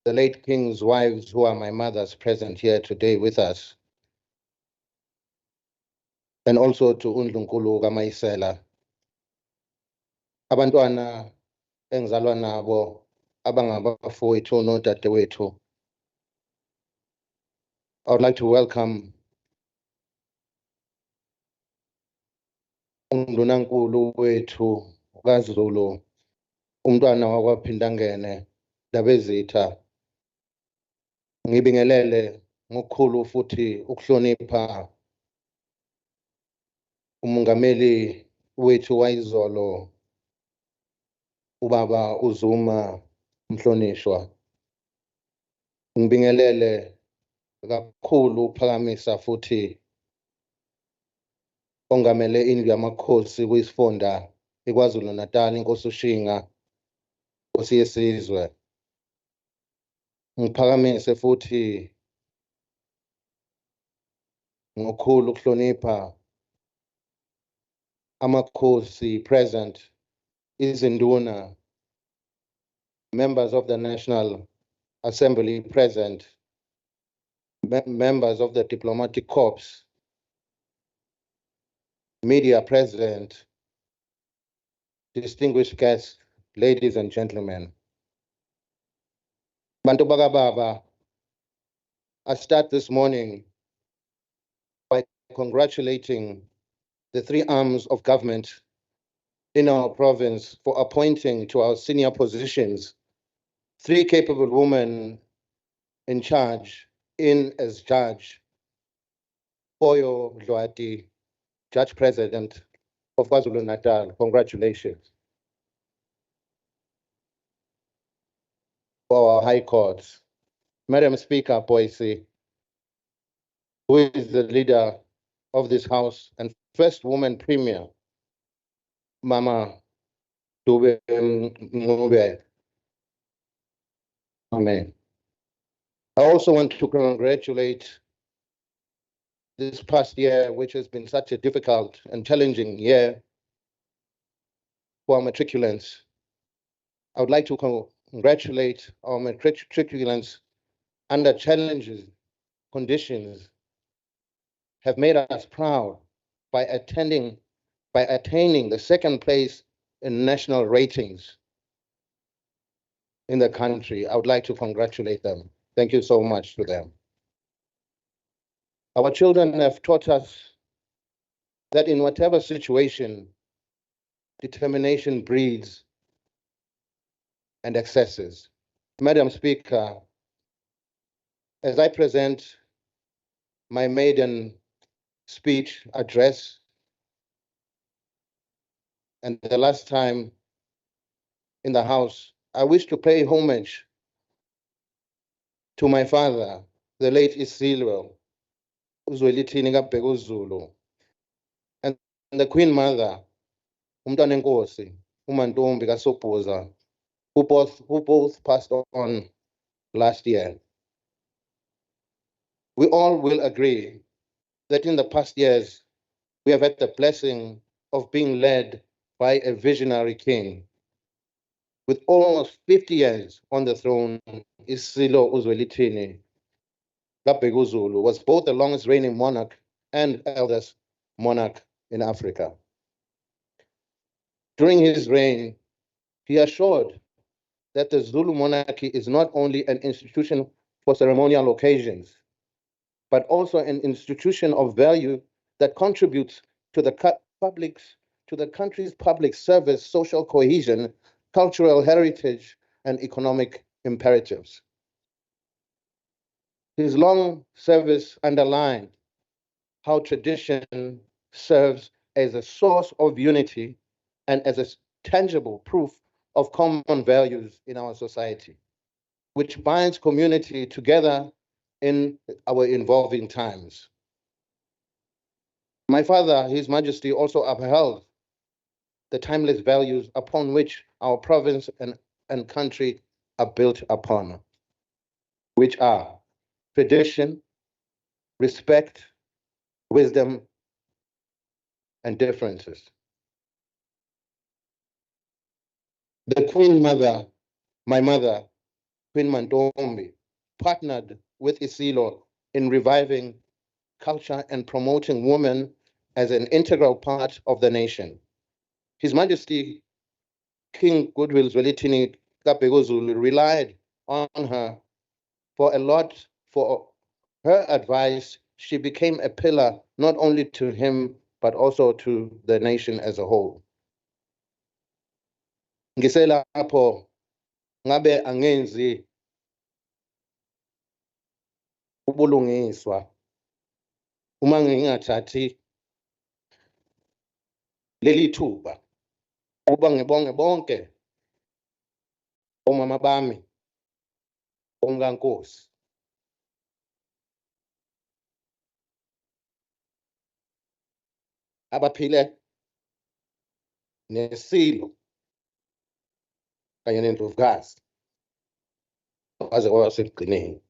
the late King's wives, who are my mothers, present here today with us, and also to uNdlunkulu kaMayisela, abantwana engizalwa nabo abangabafowethu nodadewethu. I would like to welcome uNdunankulu wethu kaZulu, umntwana wakwaPhindangene Dabezitha. Ngibingelele ngokukhulu futhi ukuhlonipha umongameli wethu wayizolo, ubaba uZuma Mhlonishwa. Ngibingelele kakhulu ukuphakamisa futhi ongamele indlu yamakhosi kuyisifunda iKwaZulu Natala, inkosi uShinga, inkosi yesizwe. Ngiphakamise futhi ngokukhulu ukuhlonipha amakhosi present, izinduna, members of the National Assembly present, members of the diplomatic corps, media present, distinguished guests, ladies and gentlemen. Bantu bakababa, I start this morning by congratulating the three arms of government in our province for appointing to our senior positions three capable women in charge as judge. Poyo Dlwati, Judge President of KwaZulu Natal, congratulations. For our High Courts, Madam Speaker Boise, who is the leader of this House and first woman Premier, Mama Dube Ngube. Amen. I also want to congratulate this past year, which has been such a difficult and challenging year for our matriculants. I would like to congratulate our matriculants under challenging conditions have made us proud by attaining the second place in national ratings in the country. I would like to congratulate them. Thank you so much to them. Our children have taught us that in whatever situation, determination breeds and excesses. Madam Speaker, as I present my maiden speech address, and the last time in the House, I wish to pay homage to my father, the late yeSilo, uZwelithini kaBhekuzulu, and the Queen Mother, uMntanenkosi, uMantombi kaSobhuza, who both passed on last year. We all will agree that in the past years, we have had the blessing of being led by a visionary king. With almost 50 years on the throne, yeSilo uZwelithini kaBhekuzulu was both the longest reigning monarch and eldest monarch in Africa. During his reign, he assured that the Zulu monarchy is not only an institution for ceremonial occasions, but also an institution of value that contributes to the country's public service, social cohesion, cultural heritage, and economic imperatives. His long service underlined how tradition serves as a source of unity and as a tangible proof of common values in our society, which binds community together in our evolving times. My father, His Majesty, also upheld the timeless values upon which our province and country are built upon, which are tradition, respect, wisdom, and differences. The Queen Mother, my mother, Queen Mantombi, partnered with yeSilo in reviving culture and promoting women as an integral part of the nation. His Majesty King Goodwill Zwelithini Kabhekuzulu relied on her for a lot. For her advice, she became a pillar not only to him but also to the nation as a whole. Ngiselapho ngabe angenzi ubulungiswa uma ngingathathi leli thuba ukuba ngibonge bonke omama bami onkankosi abaphile neSilo kanye nendlovukazi waze kwaba sekugcineni.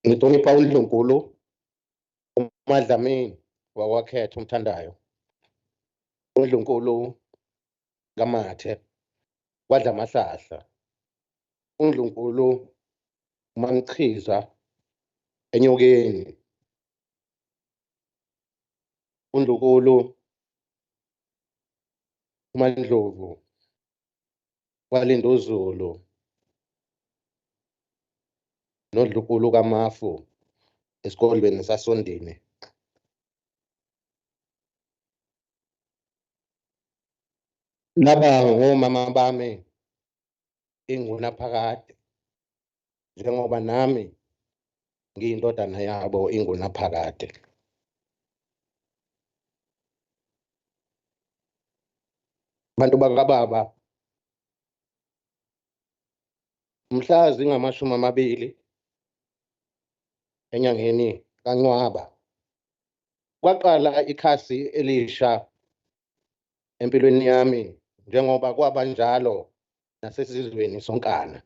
Ngihlonipha uNdlunkulu uMadlamini wakwakhetha umthandayo, uNdlunkulu kaMathe kwaDlamahlahla, uNdlunkulu uMamchiza eNyokeni, uNdlunkulu uMandlovu kwaLinduzulu, noNdlunkulu kaMafu esikolweni saSondini. Laba ngomama bami ingunaphakade, njengoba nami ngiyindodana yabo ingunaphakade. Bantu bakababa, mhla zingama-20 enyangeni kaNcwaba kwaqala ikhasi elisha empilweni yami, njengoba kwaba njalo nasesizweni sonkana.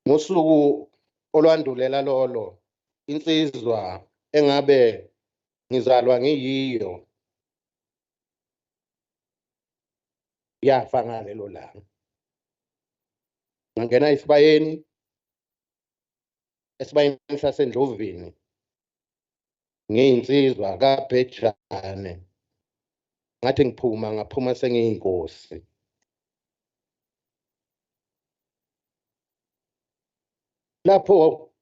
Ngosuku olwandulela lolo, insizwa engabe ngizalwa ngiyiyo yafa ngalelo langa. Ngangena esibayeni saseNdlovini ngiyinsizwa kaBhejane, ngathi ngaphuma sengiyinkosi. Lapho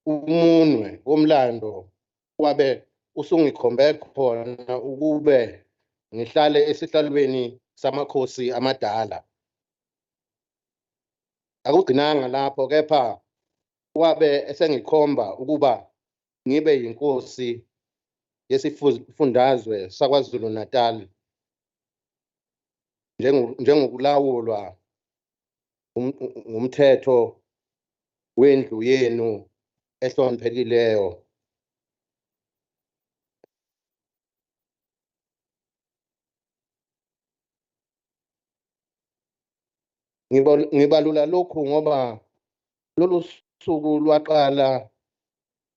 umunwe womlando wabe usungikhombe khona ukube ngihlale esihlalweni samakhosi amadala. Akugcinanga lapho, kepha wabe esengikhomba ukuba ngibe yinkosi yesifundazwe sakwaZulu Natala, njengokulawulwa umthetho wendlu yenu ehloniphekileyo. Ngibalula lokhu ngoba lolu suku lwaqala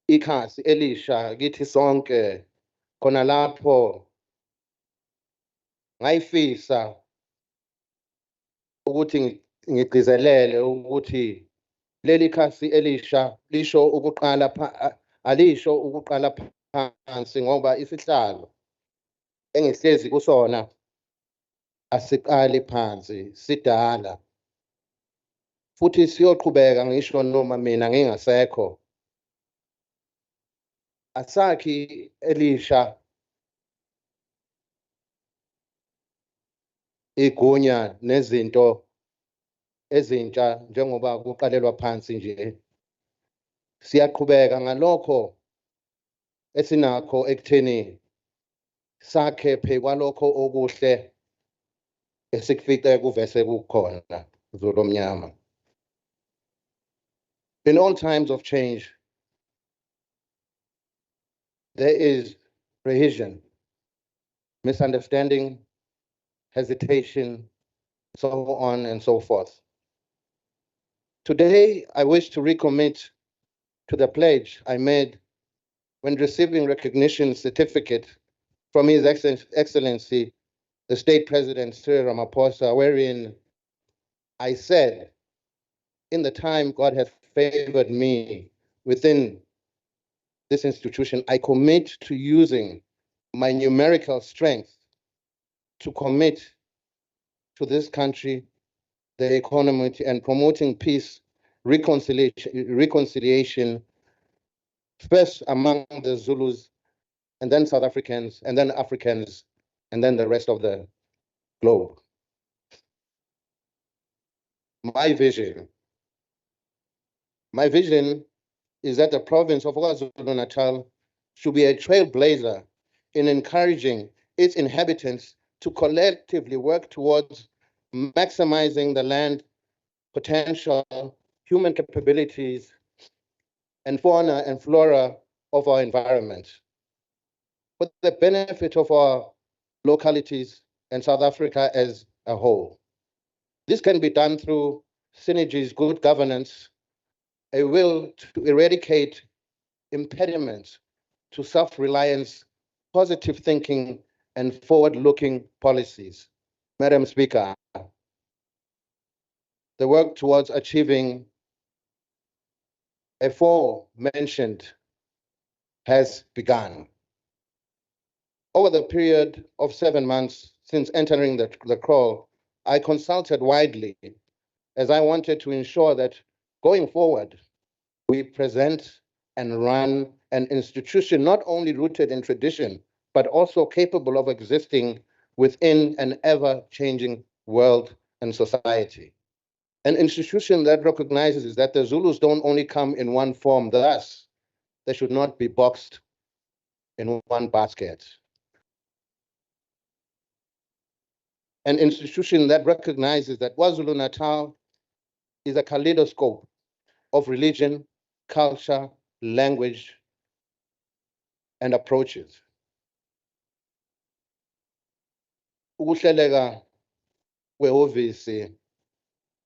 ikhasi elisha kithi sonke, khona lapho ngayifisa ukuthi ngigcizelele ukuthi leli khasi elisha alisho ukuqala phansi, ngoba isihlalo engihlezi kusona asiqali phansi, sidala futhi siyoqhubeka ngisho noma mina ngingasekho. Asakhi elisha igunya nezinto ezintsha njengoba kuqalelwa phansi nje. Siyaqhubeka ngalokho esinakho ekutheni sakhe phekwalokho okuhle esikufice kuvese kukhona Zulu omnyama. In all times of change, there is prehension, misunderstanding, hesitation, so on and so forth. Today, I wish to recommit to the pledge I made when receiving recognition certificate from His Excellency the state president, Cyril Ramaphosa, wherein I said, in the time God has favored me within this institution, I commit to using my numerical strength to commit to this country, the economy, and promoting peace, reconciliation, first among the Zulus, and then South Africans, and then Africans, and then the rest of the globe. My vision is that the province of Zulu Natal should be a trailblazer in encouraging its inhabitants to collectively work towards maximizing the land potential, human capabilities, and fauna and flora of our environment for the benefit of our localities and South Africa as a whole. This can be done through synergies, good governance, a will to eradicate impediments to self-reliance, positive thinking, and forward-looking policies. Madam Speaker, the work towards achieving aforementioned has begun. Over the period of 7 months since entering the crawl, I consulted widely as I wanted to ensure that going forward, we present and run an institution not only rooted in tradition, but also capable of existing within an ever-changing world and society. An institution that recognizes that the Zulus don't only come in one form, thus, they should not be boxed in one basket. An institution that recognizes that KwaZulu Natal is a kaleidoscope of religion, culture, language, and approaches. Ukuhleleka kwehhovisi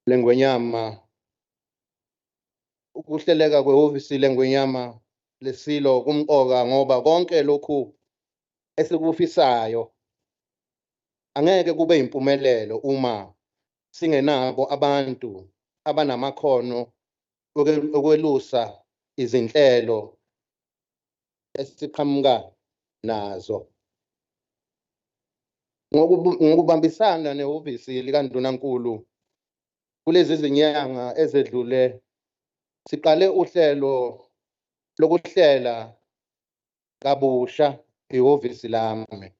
lengwenyama, ukuhleleka kwehhovisi lengwenyama yeSilo kumqoka ngoba konke lokhu esikufisayo angeke kube impumelelo uma singenabo abantu abanamakhono okwelusa izinhlelo esiqhamuka nazo. Ngokubambisana nehhovisi likaNdunankulu kulezi zinyanga ezedlule siqale uhlelo lokuhlela kabusha ihhovisi lami.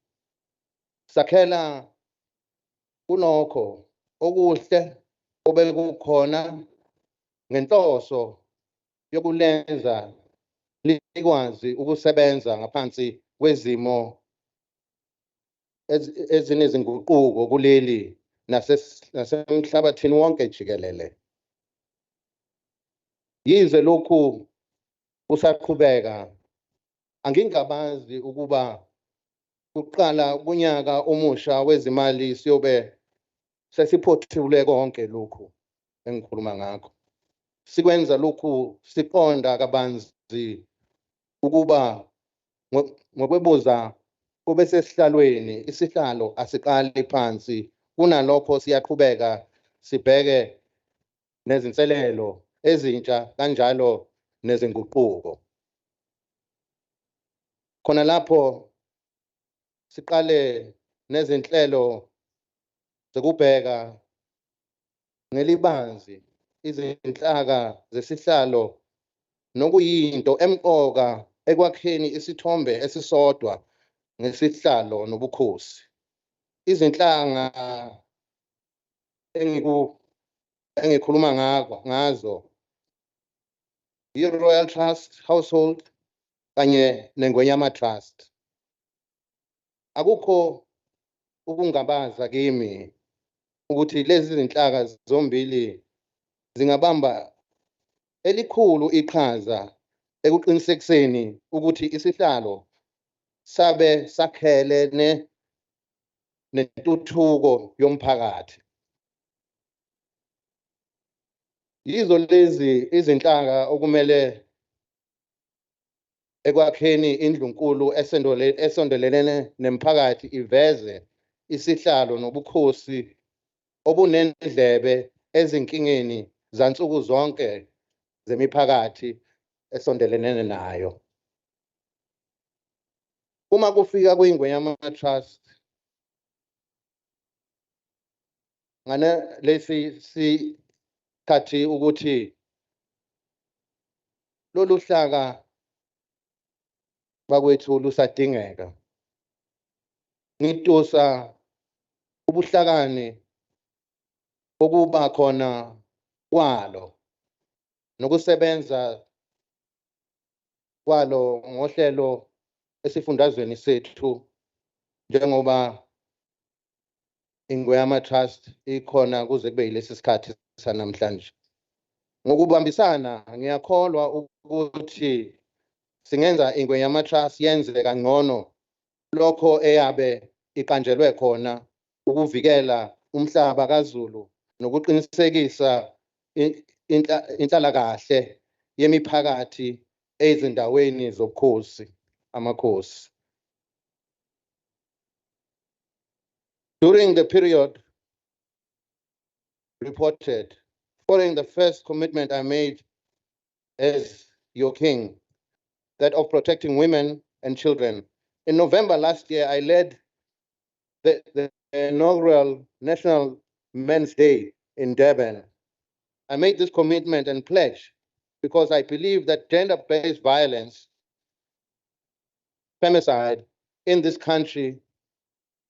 Sakhela kunokho okuhle obekukhona ngenhloso yokulenza likwazi ukusebenza ngaphansi kwezimo ezinezinguquko kuleli nasemhlabathini wonke jikelele. Yize lokhu kusaqhubeka, angingabazi ukuba kuqala kunyaka omusha wezimali siyobe sesiphothule konke lokhu engikhuluma ngakho. Sikwenza lokhu siqonda kabanzi ukuba ngokwebuza kube sesihlalweni isihlalo asiqali phansi kunalokho siyaqhubeka sibheke nezinselelo ezintsha kanjalo nezinguquko. Khona lapho siqale nezinhlelo zokubheka ngelibanzi izinhlaka zesihlalo nokuyinto emqoka ekwakheni isithombe esisodwa ngesihlalo nobukhosi. Izinhlanga engikhuluma ngazo i-Royal Trust Household kanye neNgwenyama Trust. Akukho ukungabaza kimi ukuthi lezi zinhlaka zombili zingabamba elikhulu iqhaza ekuqinisekiseni ukuthi isihlalo sabe sakhelene nentuthuko yomphakathi. Yizo lezi izinhlaka okumele ekwakheni indlu nkulu esondelene nemphakathi iveze isihlalo nobukhosi obunendlebe ezinkingeni zansuku zonke zemiphakathi esondelene nayo. Uma kufika kwingwe yama-trust, ngane lesi sikhathi ukuthi lolu hlaka bakwethu lusadingeka. Ngitusa ubuhlakani okuba khona kwalo nokusebenza kwalo ngohlelo esifundazweni sethu njengoba ingwe yama-trust ikhona kuze kube yilesi sikhathi sanamhlanje. Ngokubambisana ngiyakholwa ukuthi singenza ingwe yama-trust yenze kangcono lokho eyabe iqanjelwe khona ukuvikela umhlaba kaZulu nokuqinisekisa inhlalakahle yemiphakathi ezindaweni zobukhosi, amakhosi. During the period reported, following the first commitment I made as your king, that of protecting women and children, in November last year, I led the inaugural National Men's Day in Durban. I made this commitment and pledge because I believe that gender-based violence, femicide in this country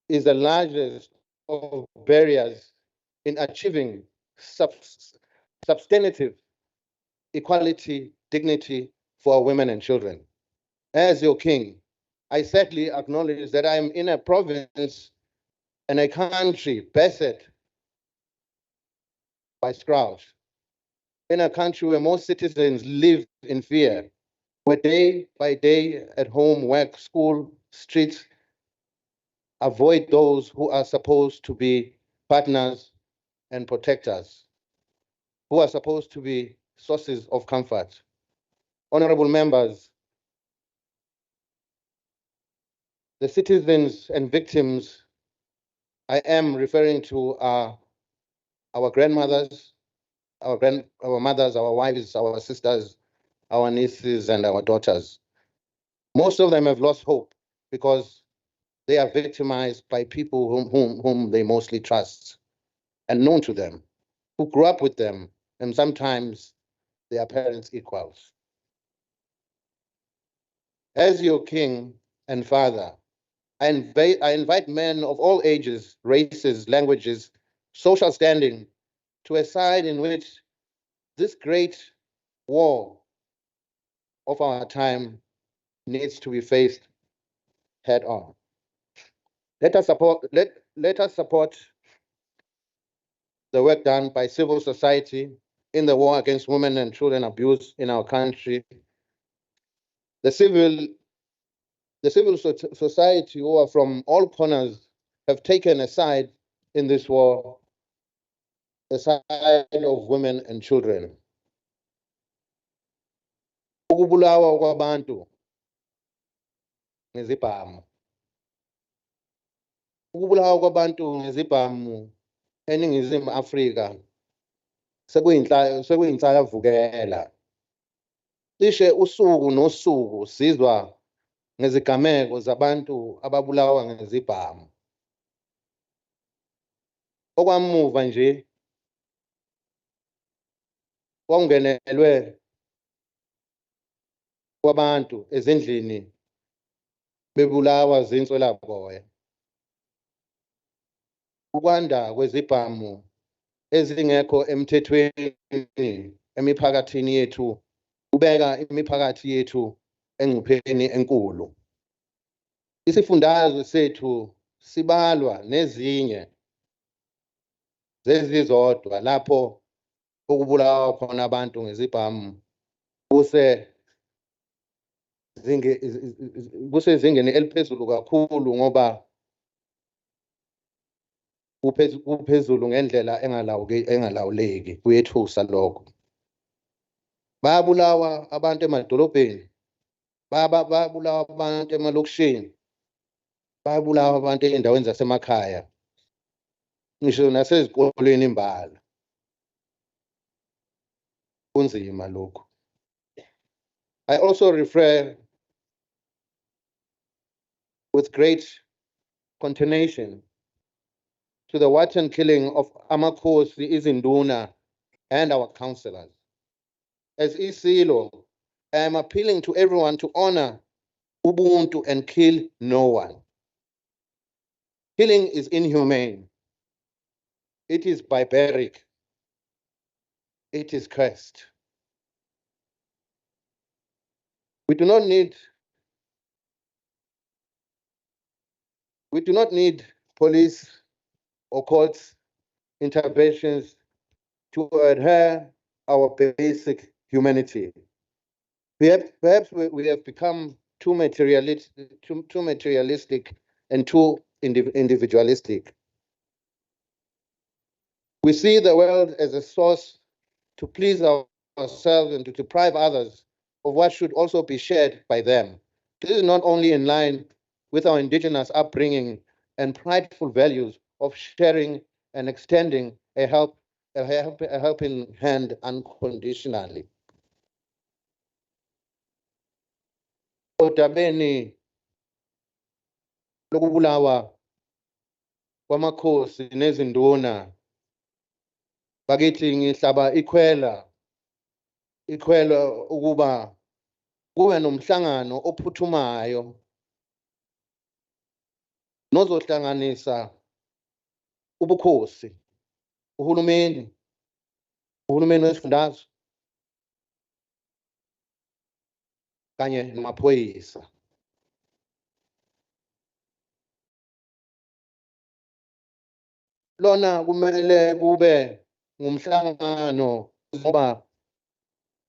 is the largest of barriers in achieving substantive equality, dignity for our women and children. As your king, I sadly acknowledge that I am in a province and a country beset by scourge, in a country where most citizens live in fear, where day by day at home, work, school, streets, avoid those who are supposed to be partners and protectors, who are supposed to be sources of comfort. Honorable members, the citizens and victims I am referring to are our grandmothers, our mothers, our wives, our sisters, our nieces, and our daughters. Most of them have lost hope because they are victimized by people whom they mostly trust and known to them, who grew up with them, and sometimes their parents' equals. As your king and father, I invite men of all ages, races, languages, social standing to a side in which this great war of our time needs to be faced head on. Let us support the work done by civil society in the war against women and children abuse in our country. The civil society who are from all corners have taken a side in this war, the side of women and children. Ukubulawa kwabantu ngezibhamu. Ukubulawa kwabantu ngezibhamu eNingizimu Afrika sekuyinhlayavukela. Cishe usuku nosuku sizwa ngezigameko zabantu ababulawa ngezibhamu. Okwamuva nje kwakungenelwe kwabantu ezindlini bebulawa zinswelaboya. Ukwanda kwezibhamu ezingekho emthethweni emiphakathini yethu kubeka imiphakathi yethu engcupheni enkulu. Isifundazwe sethu sibalwa nezinye zezizodwa lapho okubulawa khona abantu ngezibhamu kusezingeni eliphezulu kakhulu ngoba kuphezulu ngendlela engalawuleki, kuyethusa lokho. Bayabulawa abantu emadolobheni, bayabulawa abantu emalokishini, bayabulawa abantu ey'ndaweni zasemakhaya. ngisho nasezikolweni imbala kunzima lokhu. I also refer with great consternation to the wanton killing of amakhosi, izinduna, and our councillors. As yeSilo, I am appealing to everyone to honor Ubuntu and kill no one. Killing is inhumane. It is barbaric. It is cursed. We do not need police or courts interventions to adhere our basic humanity. Perhaps we have become too materialistic and too individualistic. We see the world as a source to please ourselves and to deprive others of what should also be shared by them. This is not only in line with our indigenous upbringing and prideful values of sharing and extending a helping hand unconditionally. Odabeni lokubulawa kwamakhosi nezinduna bakithi ngihlaba ikhwela ukuba kube nomhlangano ophuthumayo nozohlanganisa ubukhosi, uhulumeni wesifundazwe kanye namaphoyisa. Lona kumele kube ngumhlangano ngoba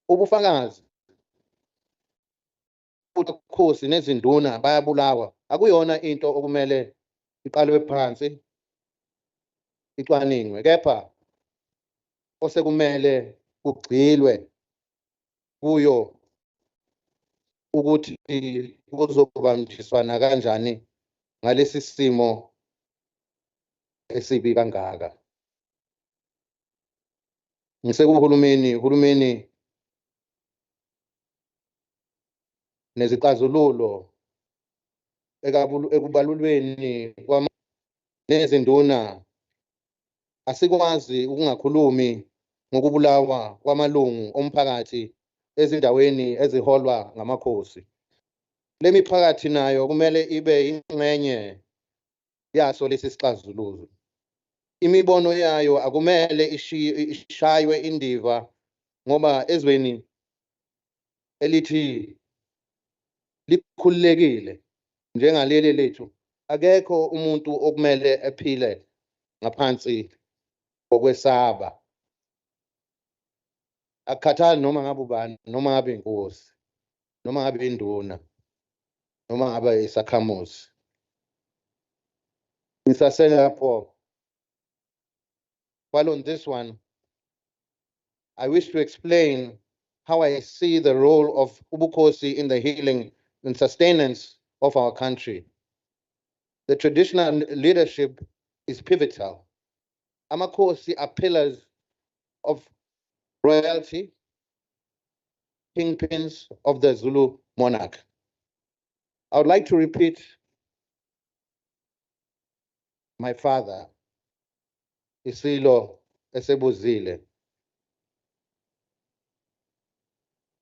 ubufakazi ubukhosi nezinduna bayabulawa akuyona into okumele iqalwe phansi icwaningwe, kepha osekumele kugxilwe kuyo ukuthi kuzobanjiswana kanjani ngalesi simo esibi kangaka. Uhulumeni nezixazululo ekubalulweni nezinduna asikwazi ukungakhulumi ngokubulawa kwamalungu omphakathi ezindaweni eziholwa ngamakhosi. Le miphakathi nayo kumele ibe ingxenye yaso lesi sixazululo. Imibono yayo akumele ishaywe indiva ngoba ezweni elithi likhululekile njengaleli lethu akekho umuntu okumele ephile ngaphansi kokwesaba. Akukhathali noma ngabe ubani, noma ngabe inkosi, noma ngabe induna, noma ngabe isakhamuzi. Ngisaselapho. While on this one, I wish to explain how I see the role of Ubukosi in the healing and sustenance of our country. The traditional leadership is pivotal. Amakosi are pillars of royalty, kingpins of the Zulu monarch. I would like to repeat my father, yeSilo Esebuzile.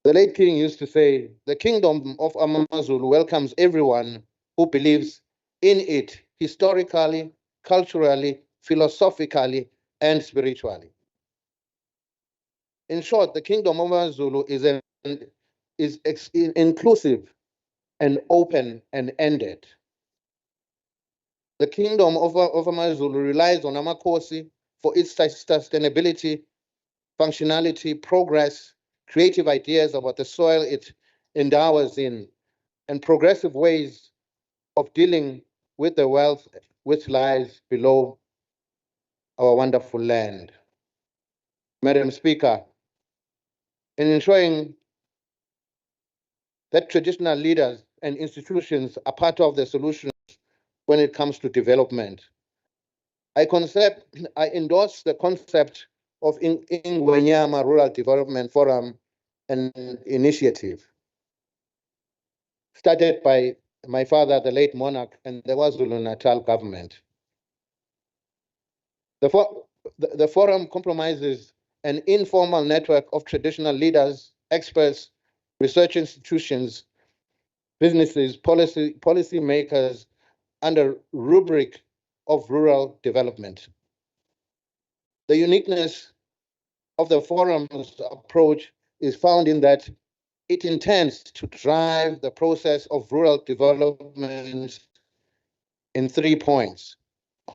The late king used to say, the kingdom of AmaZulu welcomes everyone who believes in it historically, culturally, philosophically, and spiritually. In short, the kingdom of AmaZulu is inclusive and open and ended. The kingdom of AmaZulu relies on Amakosi for its sustainability, functionality, progress, creative ideas about the soil it endowers in, and progressive ways of dealing with the wealth which lies below our wonderful land. Madam Speaker, in ensuring that traditional leaders and institutions are part of the solution when it comes to development, I endorse the concept of Ingwenyama Rural Development Forum, an initiative started by my father, the late monarch, and the Zulu Natal government. The forum compromises an informal network of traditional leaders, experts, research institutions, businesses, policy makers under rubric of rural development. The uniqueness of the forum's approach is found in that it intends to drive the process of rural development in 3 points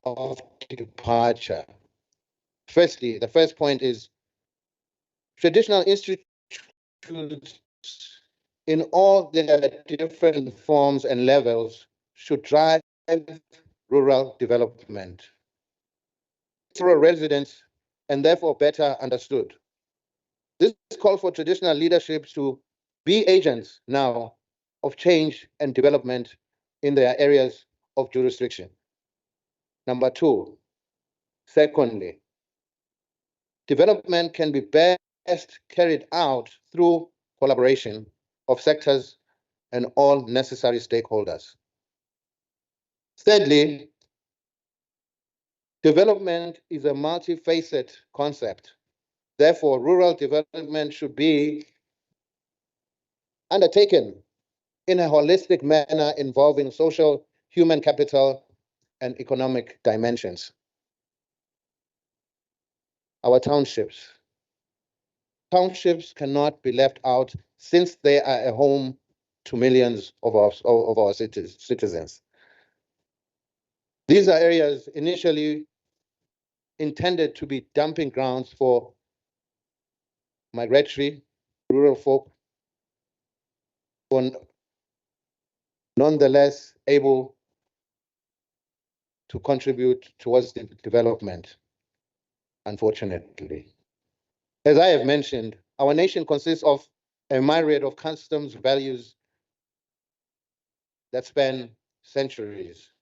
of departure. Firstly, the first point is traditional institutions in all their different forms and levels should drive rural development. Rural residents and therefore better understood. This calls for traditional leaderships to be agents now of change and development in their areas of jurisdiction. Number two, secondly, development can be best carried out through collaboration of sectors and all necessary stakeholders. Thirdly, development is a multifaceted concept. Therefore, rural development should be undertaken in a holistic manner involving social, human capital, and economic dimensions. Our townships. Townships cannot be left out since they are a home to millions of our citizens. These are areas initially intended to be dumping grounds for migratory rural folk, nonetheless able to contribute towards the development, unfortunately. As I have mentioned, our nation consists of a myriad of customs, values that span centuries.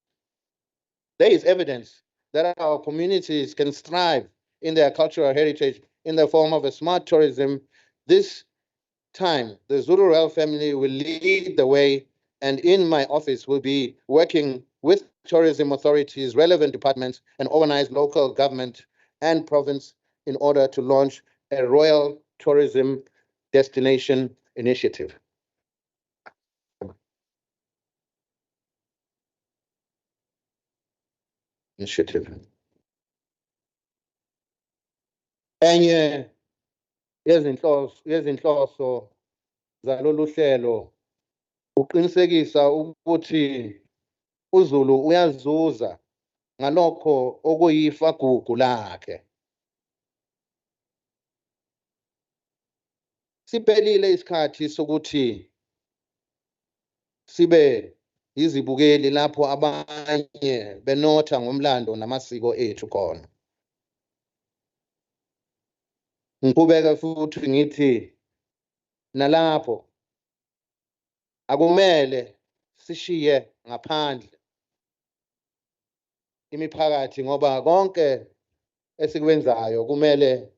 There is evidence that our communities can thrive in their cultural heritage in the form of a smart tourism. This time, the Zulu royal family will lead the way, and in my office will be working with tourism authorities, relevant departments, and organized local government and province in order to launch a royal tourism destination initiative. Enye yezinhloso zalolu hlelo uqinisekisa ukuthi uZulu uyazuza ngalokho okuyifa gugu lakhe. Siphelile isikhathi sokuthi sibe yizibukeli lapho abanye benotha ngomlando namasiko ethu khona. Ngiqhubeka futhi ngithi nalapho akumele sishiye ngaphandle imiphakathi ngoba konke esikwenzayo kumele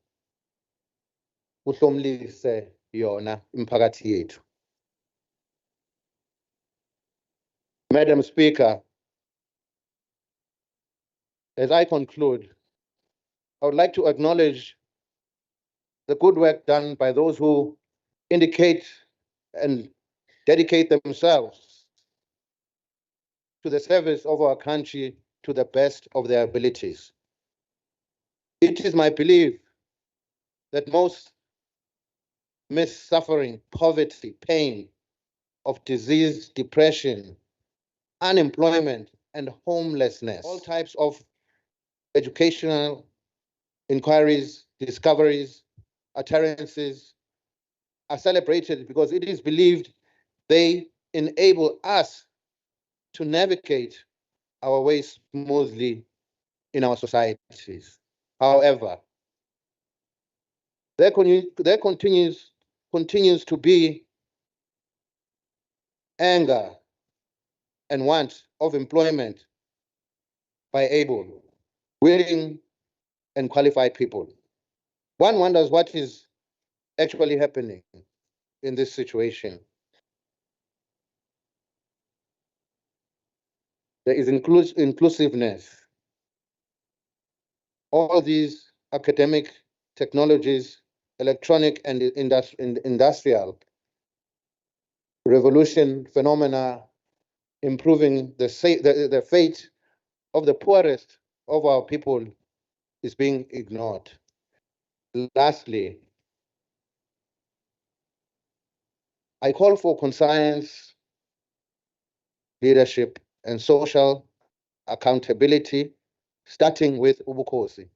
kuhlomlise yona imiphakathi yethu. Madam Speaker, as I conclude, I would like to acknowledge the good work done by those who indicate and dedicate themselves to the service of our country to the best of their abilities. It is my belief that most miss suffering, poverty, pain of disease, depression, unemployment, and homelessness. All types of educational inquiries, discoveries, utterances are celebrated because it is believed they enable us to navigate our way smoothly in our societies. However, there continues to be anger and want of employment by able willing and qualified people. One wonders what is actually happening in this situation. There is inclusiveness. All these academic technologies, electronic and industrial revolution phenomena, improving the fate of the poorest of our people is being ignored. Lastly, I call for conscience, leadership, and social accountability, starting with Ubukosi.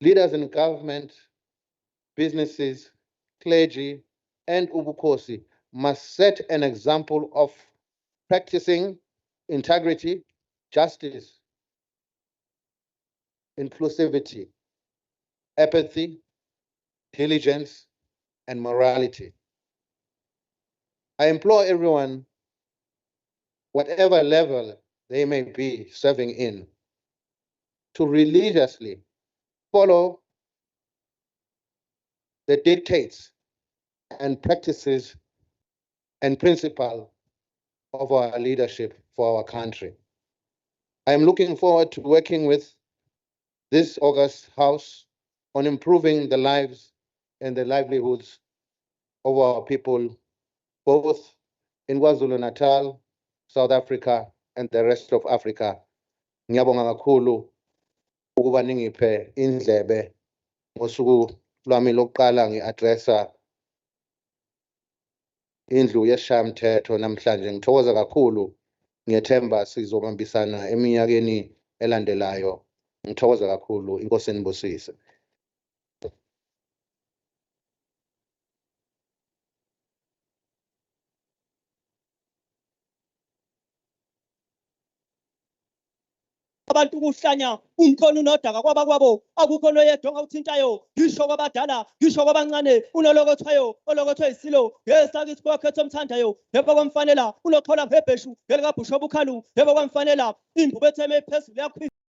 Leaders in government, businesses, clergy, and Ubukosi must set an example of practicing integrity, justice, inclusivity, empathy, diligence, and morality. I implore everyone, whatever level they may be serving in, to religiously follow the dictates and practices and principles of our leadership for our country. I am looking forward to working with this August House on improving the lives and the livelihoods of our people, both in Zulu Natal, South Africa, and the rest of Africa. Ngiyabonga kakhulu ukuba ningiphe indlebe ngosuku lwami lokuqala ngi-addressa indlu yeSishayamthetho namhlanje. Ngithokoza kakhulu, ngiyethemba sizobambisana eminyakeni elandelayo. Ngithokoza kakhulu, inkosi inibusise. Abantu kuhlanya umkhono unodaka kwabakwabo akukho noyedwa ongawuthintayo ngisho kwabadala ngisho kwabancane unolokothwayo olokothwe yisilo yesakithi kwakhetha omthandayo yebo kwamfanela unoxhola ngebheshu ngelikabhusho obukhalu yebo kwamfanela induku etheme phezulu yakho